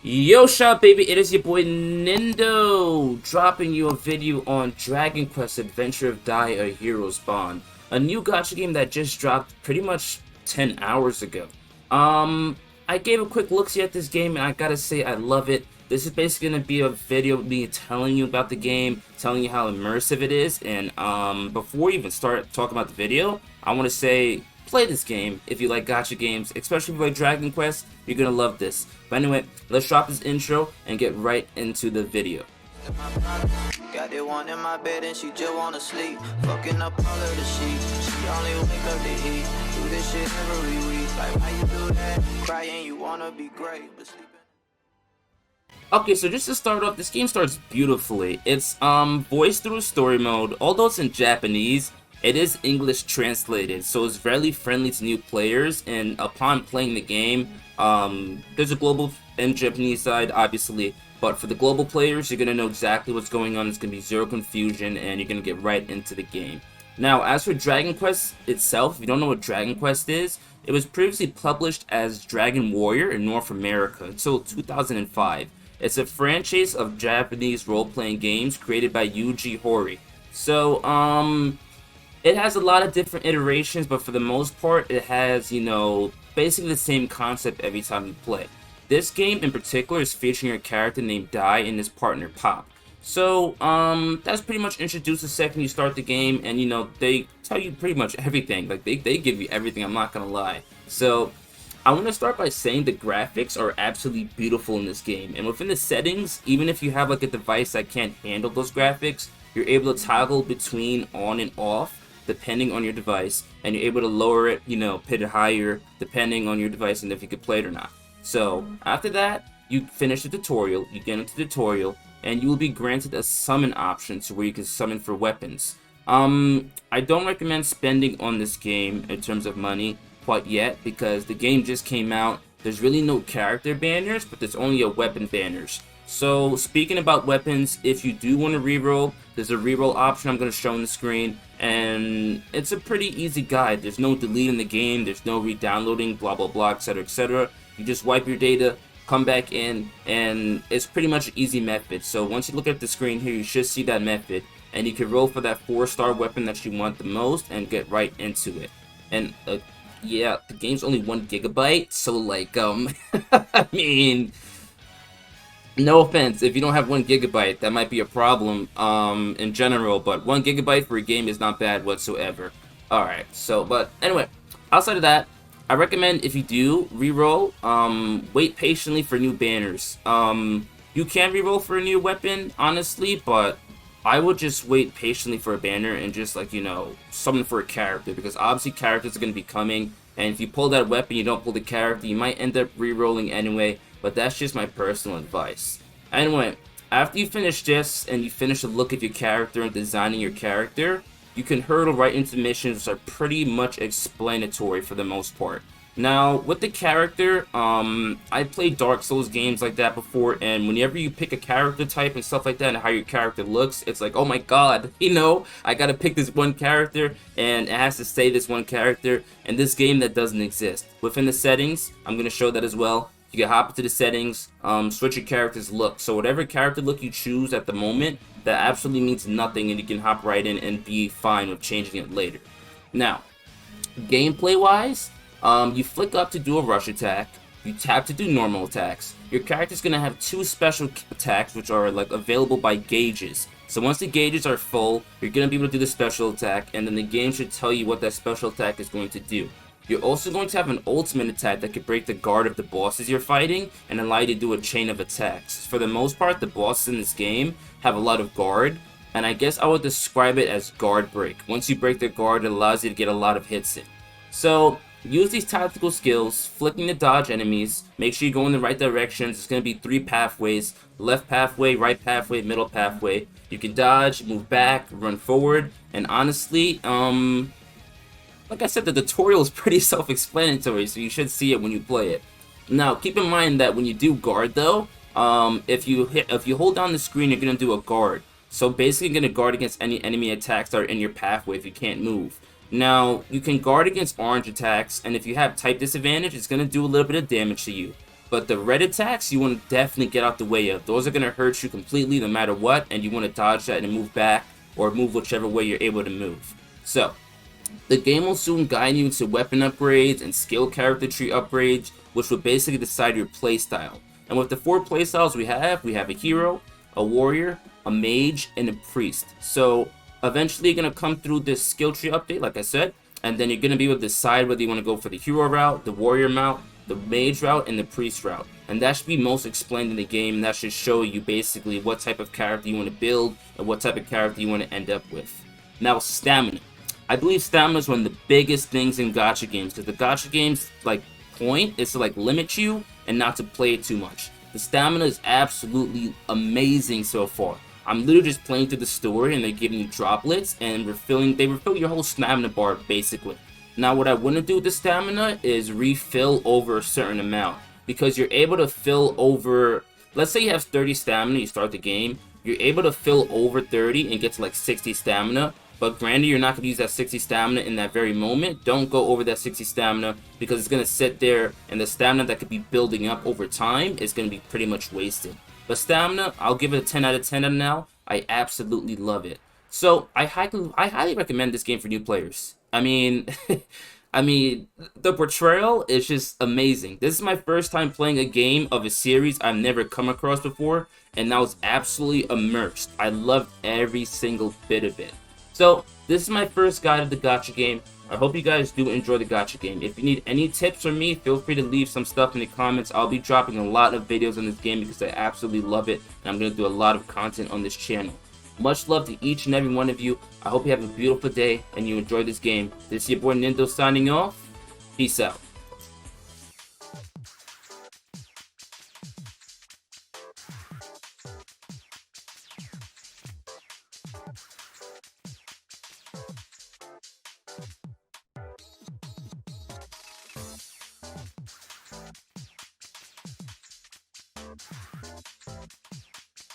Yosha Baby, it is your boy Nindo, dropping you a video on Dragon Quest Adventure of Dai, a Hero's Bond, a new gacha game that just dropped pretty much 10 hours ago. I gave a quick look-see at this game, and I gotta say I love it. This is basically gonna be a video of me telling you about the game, telling you how immersive it is, and before we even start talking about the video, I want to say, play this game if you like gacha games, especially if you like Dragon Quest. You're gonna love this. But anyway, let's drop this intro and get right into the video. Got it one in my bed and she just wanna sleep. Fucking up all of the sheets. She only wake up to eat. Do this shit every week. Like how you do that? Crying, you wanna be great, but sleeping. Okay, so just to start off, this game starts beautifully. It's voiced through story mode. Although it's in Japanese, it is English translated, so it's very friendly to new players. And upon playing the game, there's a global and Japanese side, obviously. But for the global players, you're gonna know exactly what's going on. It's gonna be zero confusion, and you're gonna get right into the game. Now, as for Dragon Quest itself, if you don't know what Dragon Quest is, it was previously published as Dragon Warrior in North America until 2005. It's a franchise of Japanese role-playing games created Yuji Horii. So, it has a lot of different iterations, but for the most part, it has, basically the same concept every time you play. This game in particular is featuring a character named Dai and his partner Pop. So, that's pretty much introduced the second you start the game, and they tell you pretty much everything. Like, they give you everything, I'm not gonna lie. So, I want to start by saying the graphics are absolutely beautiful in this game, and within the settings, even if you have like a device that can't handle those graphics, you're able to toggle between on and off depending on your device, and you're able to lower it, put it higher depending on your device and if you can play it or not. So after that, you finish the tutorial, you get into the tutorial, and you will be granted a summon option to where you can summon for weapons. I don't recommend spending on this game in terms of money quite yet, because the game just came out. There's really no character banners, but there's only a weapon banners. So speaking about weapons, if you do want to reroll, there's a reroll option I'm going to show on the screen, and it's a pretty easy guide. There's no deleting the game, there's no re-downloading, blah blah blah, etc etc. You just wipe your data, come back in, and it's pretty much an easy method. So once you look at the screen here, you should see that method, and you can roll for that 4-star weapon that you want the most and get right into it. And yeah, the game's only 1 GB, so like I mean, no offense, if you don't have 1 GB, that might be a problem in general, but 1 GB for a game is not bad whatsoever. Alright, so, but anyway, outside of that, I recommend if you do reroll, wait patiently for new banners. You can reroll for a new weapon, honestly, but I would just wait patiently for a banner and just, like, summon for a character, because obviously characters are going to be coming, and if you pull that weapon, you don't pull the character, you might end up rerolling anyway. But that's just my personal advice. Anyway, after you finish this and you finish a look at your character and designing your character, you can hurdle right into missions which are pretty much explanatory for the most part. Now, with the character, I played Dark Souls games like that before, and whenever you pick a character type and stuff like that and how your character looks, it's like, oh my god, I gotta pick this one character, and it has to stay this one character, and this game that doesn't exist. Within the settings, I'm gonna show that as well. You can hop into the settings, switch your character's look. So whatever character look you choose at the moment, that absolutely means nothing, and you can hop right in and be fine with changing it later. Now, gameplay-wise, you flick up to do a rush attack, you tap to do normal attacks. Your character's going to have 2 special attacks, which are like available by gauges. So once the gauges are full, you're going to be able to do the special attack, and then the game should tell you what that special attack is going to do. You're also going to have an ultimate attack that could break the guard of the bosses you're fighting and allow you to do a chain of attacks. For the most part, the bosses in this game have a lot of guard, and I guess I would describe it as guard break. Once you break their guard, it allows you to get a lot of hits in. So use these tactical skills, flicking to dodge enemies. Make sure you go in the right directions. There's going to be 3 pathways: left pathway, right pathway, middle pathway. You can dodge, move back, run forward, and honestly, like I said, the tutorial is pretty self-explanatory, so you should see it when you play it. Now, keep in mind that when you do guard, though, if you hold down the screen, you're gonna do a guard. So basically, you're gonna guard against any enemy attacks that are in your pathway if you can't move. Now, you can guard against orange attacks, and if you have type disadvantage, it's gonna do a little bit of damage to you. but the red attacks, you want to definitely get out the way of. Those are going to hurt you completely no matter what, and you want to dodge that and move back, or move whichever way you're able to move. So, the game will soon guide you into weapon upgrades and skill character tree upgrades, which will basically decide your playstyle. And with the 4 playstyles we have a hero, a warrior, a mage, and a priest. So eventually you're going to come through this skill tree update, like I said, and then you're going to be able to decide whether you want to go for the hero route, the warrior route, the mage route, and the priest route. And that should be most explained in the game, and that should show you basically what type of character you want to build and what type of character you want to end up with. Now, stamina. I believe stamina is one of the biggest things in gacha games, because the gacha games, like, point is to, like, limit you and not to play it too much. The stamina is absolutely amazing so far. I'm literally just playing through the story, and they're giving you droplets, and they refill your whole stamina bar, basically. Now, what I wouldn't do with the stamina is refill over a certain amount, because you're able to fill over, let's say you have 30 stamina, you start the game, you're able to fill over 30 and get to like 60 stamina, but granted, you're not going to use that 60 stamina in that very moment. Don't go over that 60 stamina, because it's going to sit there, and the stamina that could be building up over time is going to be pretty much wasted. But stamina, I'll give it a 10 out of 10 now. I absolutely love it. So, I highly recommend this game for new players. I mean, the portrayal is just amazing. This is my first time playing a game of a series I've never come across before, and I was absolutely immersed. I loved every single bit of it. So, this is my first guide of the gacha game. I hope you guys do enjoy the gacha game. If you need any tips from me, feel free to leave some stuff in the comments. I'll be dropping a lot of videos on this game because I absolutely love it, and I'm going to do a lot of content on this channel. Much love to each and every one of you. I hope you have a beautiful day and you enjoy this game. This is your boy Nindo signing off. Peace out.